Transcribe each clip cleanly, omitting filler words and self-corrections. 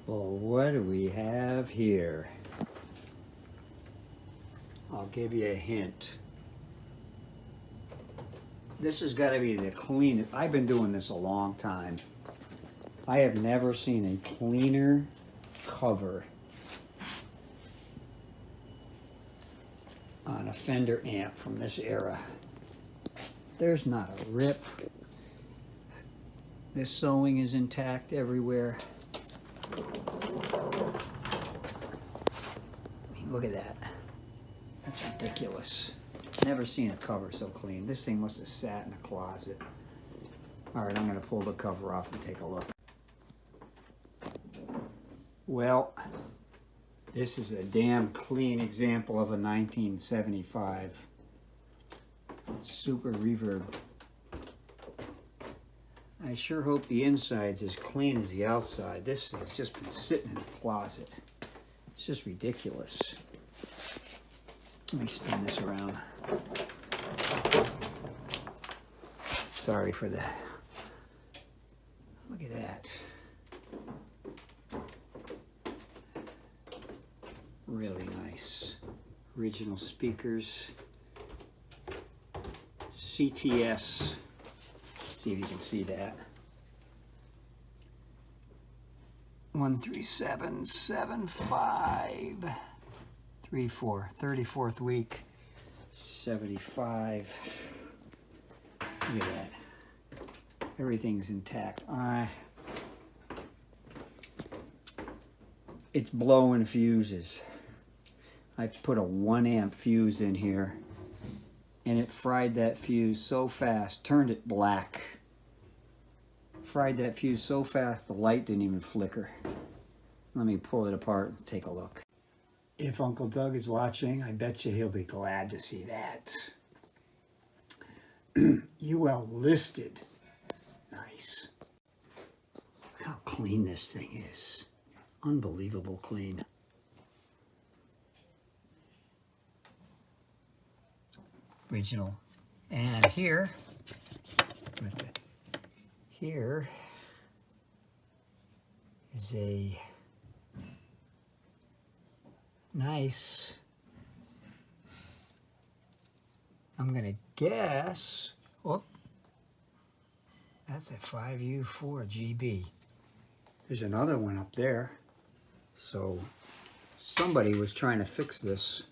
Well, what do we have here? I'll give you a hint. This has got to be the cleanest. I've been doing this a long time. I have never seen a cleaner cover on a Fender amp from this era. There's not a rip. The sewing is intact everywhere. I mean, look at that. That's ridiculous. Never seen a cover so clean. This thing must have sat in a closet. All right, I'm going to pull the cover off and take a look. Well, this is a damn clean example of a 1975 Super Reverb. I sure hope the inside's as clean as the outside. This has just been sitting in a closet. It's just ridiculous. Let me spin this around. Sorry for that. Look at that. Really nice. Original speakers. CTS. See if you can see that. 13775 34 34th week 75. Look at that. Everything's intact. It's blowing fuses. I put a 1 amp fuse in here and it fried that fuse so fast, turned it black. Fried that fuse so fast the light didn't even flicker. Let me pull it apart and take a look. If Uncle Doug is watching, I bet you he'll be glad to see that. UL listed. Nice. Look how clean this thing is. Unbelievable clean. Original. And here is a nice, I'm gonna guess, oh, that's a 5U4 GB. There's another one up there. So somebody was trying to fix this.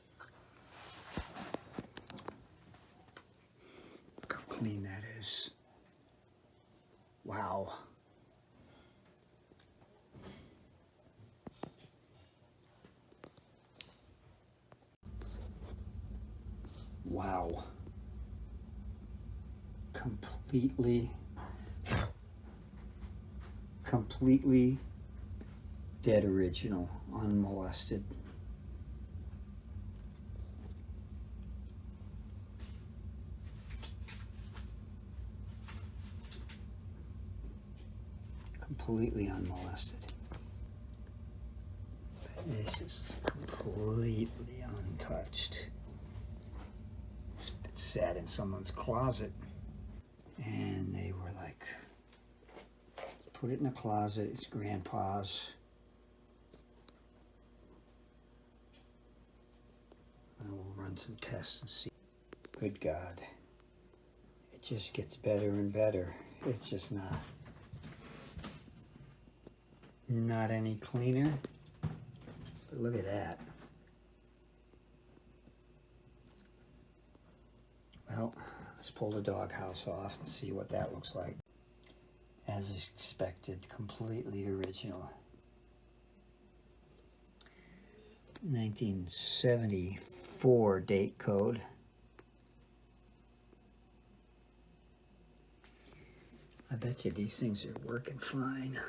Look how clean that is. Wow. Wow. Completely dead original, unmolested. Completely unmolested. This is completely untouched. It's been sat in someone's closet and they were like, put it in a closet, it's grandpa's. And we'll run some tests and see. Good God. It just gets better and better. It's just not any cleaner. But look at that. Well, let's pull the doghouse off and see what that looks like. As expected, completely original. 1974 date code. I bet you these things are working fine.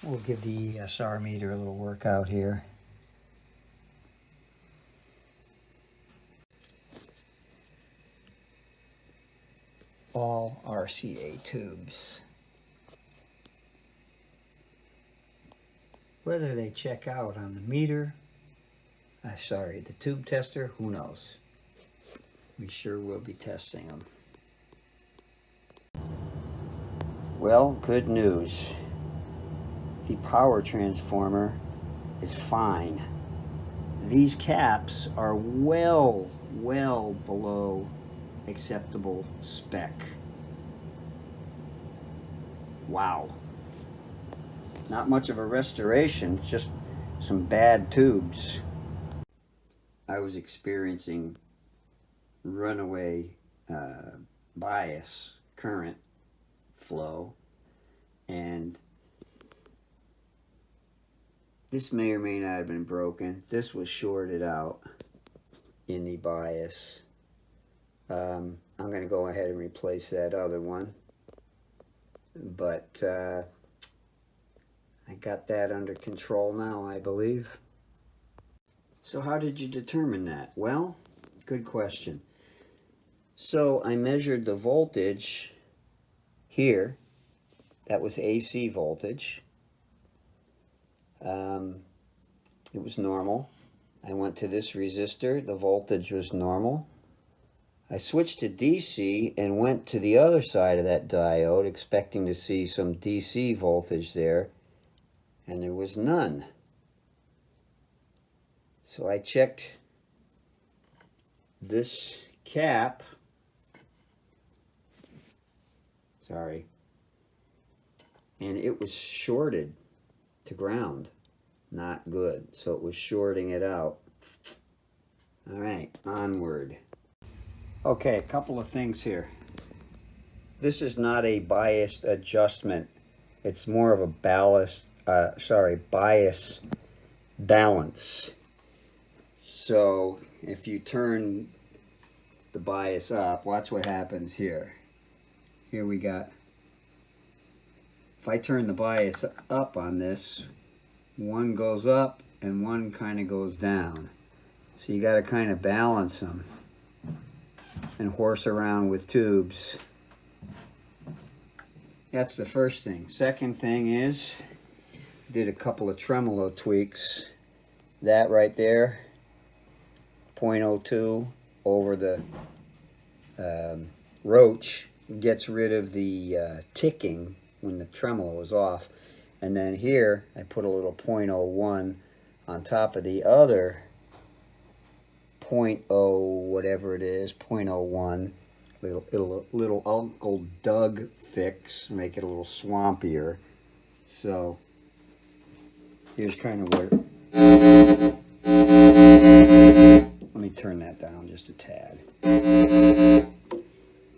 We'll give the ESR meter a little workout here. All RCA tubes. Whether they check out on the meter, the tube tester, who knows? We sure will be testing them. Well, good news. The power transformer is fine. These caps are well below acceptable spec. Wow. Not much of a restoration, just some bad tubes. I was experiencing runaway bias current flow, and this may or may not have been broken. This was shorted out in the bias. I'm going to go ahead and replace that other one, but I got that under control now, I believe. So how did you determine that? Well, good question. So I measured the voltage here. That was AC voltage. It was normal. I went to this resistor. The voltage was normal. I switched to DC and went to the other side of that diode, expecting to see some DC voltage there, and there was none. So I checked this cap. Sorry. And it was shorted to ground. Not good. So it was shorting it out. All right, onward. Okay, a couple of things here. This is not a biased adjustment. It's more of a bias balance. So if you turn the bias up, watch what happens here. Here we got, if I turn the bias up on this, one goes up and one kind of goes down. So you got to kind of balance them and horse around with tubes. That's the first thing. Second thing is, did a couple of tremolo tweaks. That right there, 0.02 over the roach, gets rid of the ticking when the tremolo is off. And then here, I put a little 0.01 on top of the other 0.0, whatever it is, 0.01, little Uncle Doug fix, make it a little swampier. So here's kind of where, let me turn that down just a tad.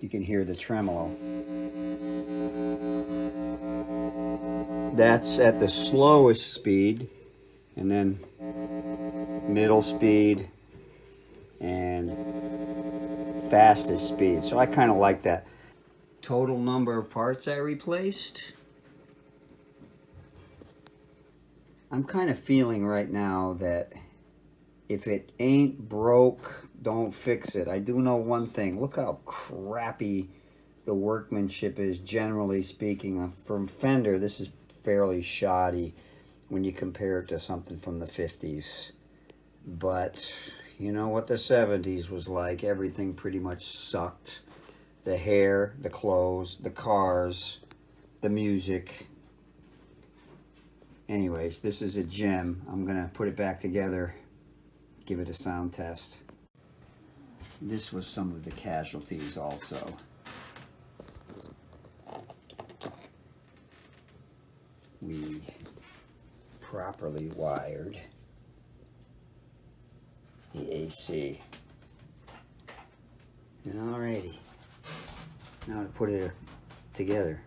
You can hear the tremolo. That's at the slowest speed, and then middle speed and fastest speed. So I kind of like that. Total number of parts I replaced. I'm kind of feeling right now that if it ain't broke, don't fix it. I do know one thing. Look how crappy the workmanship is, generally speaking. From Fender, this is fairly shoddy when you compare it to something from the 50s. But you know what the 70s was like. Everything pretty much sucked. The hair, the clothes, the cars, the music. Anyways, this is a gem. I'm gonna put it back together, give it a sound test. This was some of the casualties also. We properly wired the AC. Alrighty, now to put it together.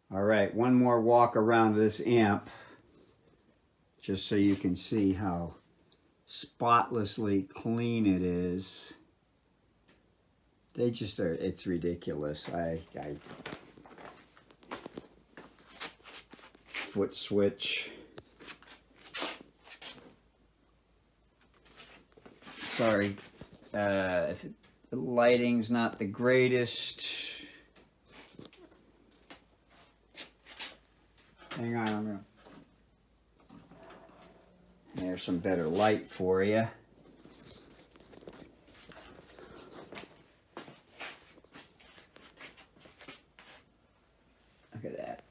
Alright, one more walk around this amp, just so you can see how spotlessly clean it is. They just are, it's ridiculous. Foot switch. Sorry, if the lighting's not the greatest. Hang on, I'm gonna. There's some better light for you. Look at that.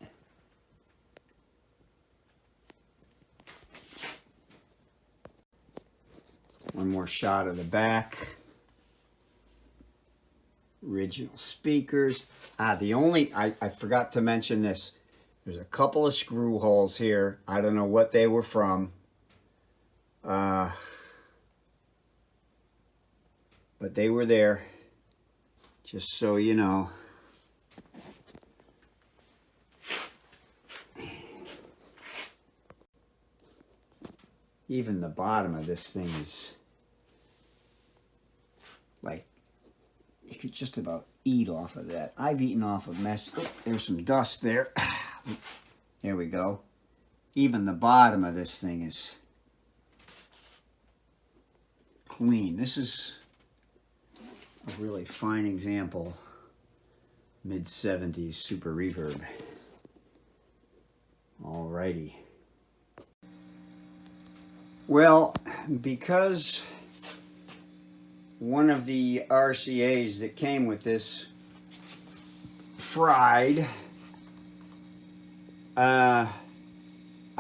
One more shot of the back. Original speakers. I forgot to mention this. There's a couple of screw holes here. I don't know what they were from. But they were there. Just so you know. Even the bottom of this thing is like, you could just about eat off of that. I've eaten off of mess. Oh, there's some dust there. There we go. Even the bottom of this thing is clean. This is a really fine example. Mid-70s Super Reverb. Alrighty. Well, because one of the RCAs that came with this fried, I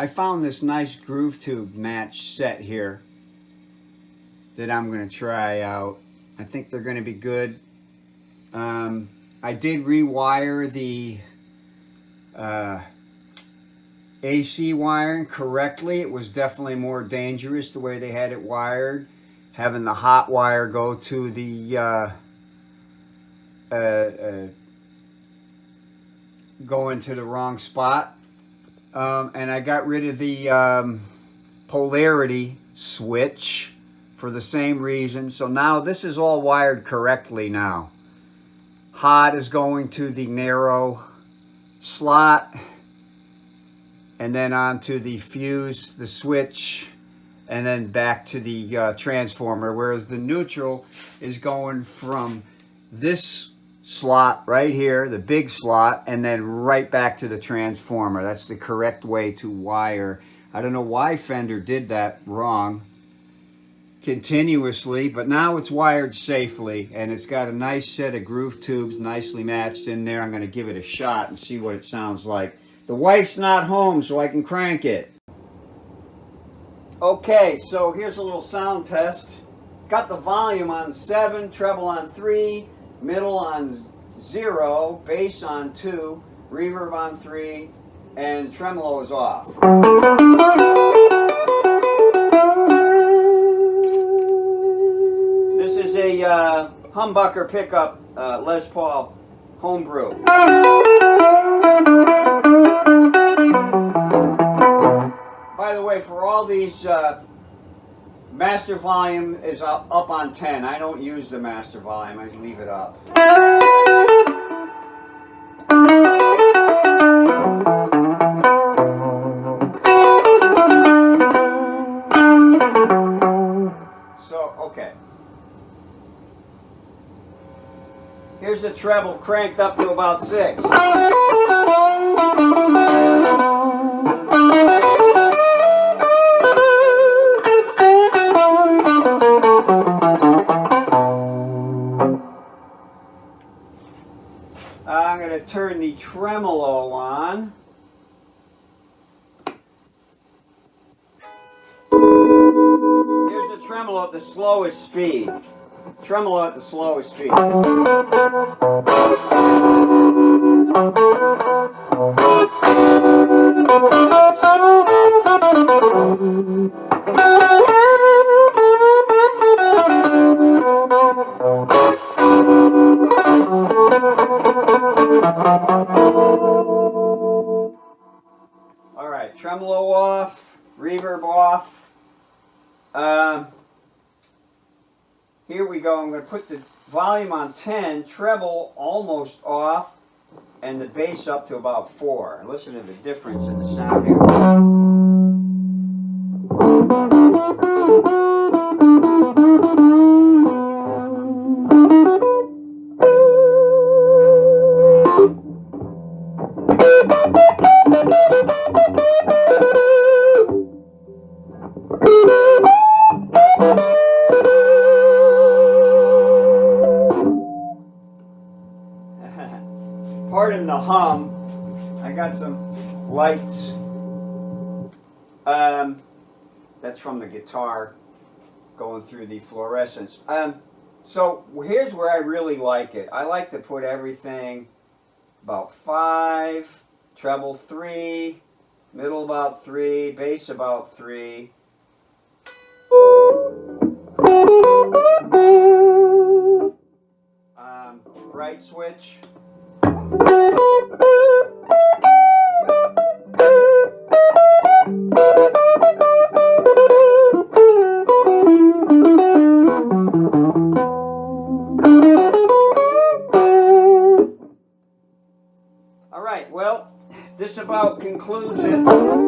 found this nice groove tube match set here that I'm going to try out. I think they're going to be good. I did rewire the AC wiring correctly. It was definitely more dangerous the way they had it wired. Having the hot wire go to the go into the wrong spot. And I got rid of the polarity switch for the same reason. So now this is all wired correctly now. Hot is going to the narrow slot, and then onto the fuse, the switch, and then back to the transformer, whereas the neutral is going from this slot right here, the big slot, and then right back to the transformer. That's the correct way to wire. I don't know why Fender did that wrong continuously, but now it's wired safely, and it's got a nice set of groove tubes nicely matched in there. I'm going to give it a shot and see what it sounds like. The wife's not home, so I can crank it. Okay, so here's a little sound test. Got the volume on 7, treble on 3, middle on 0, bass on 2, reverb on 3, and tremolo is off. This is a humbucker pickup, Les Paul homebrew. By the way, for all these, master volume is up on 10. I don't use the master volume, I leave it up. So, okay. Here's the treble cranked up to about 6. I'm going to turn the tremolo on. Here's the tremolo at the slowest speed. Tremolo at the slowest speed. All right, tremolo off, reverb off. Here we go. I'm going to put the volume on 10, treble almost off, and the bass up to about 4. And listen to the difference in the sound here. pardon the hum. I got some lights. That's from the guitar going through the fluorescence. So here's where I really like it. I like to put everything about 5, treble 3, middle about 3, bass about 3. Bright switch. All right, well, this about concludes it.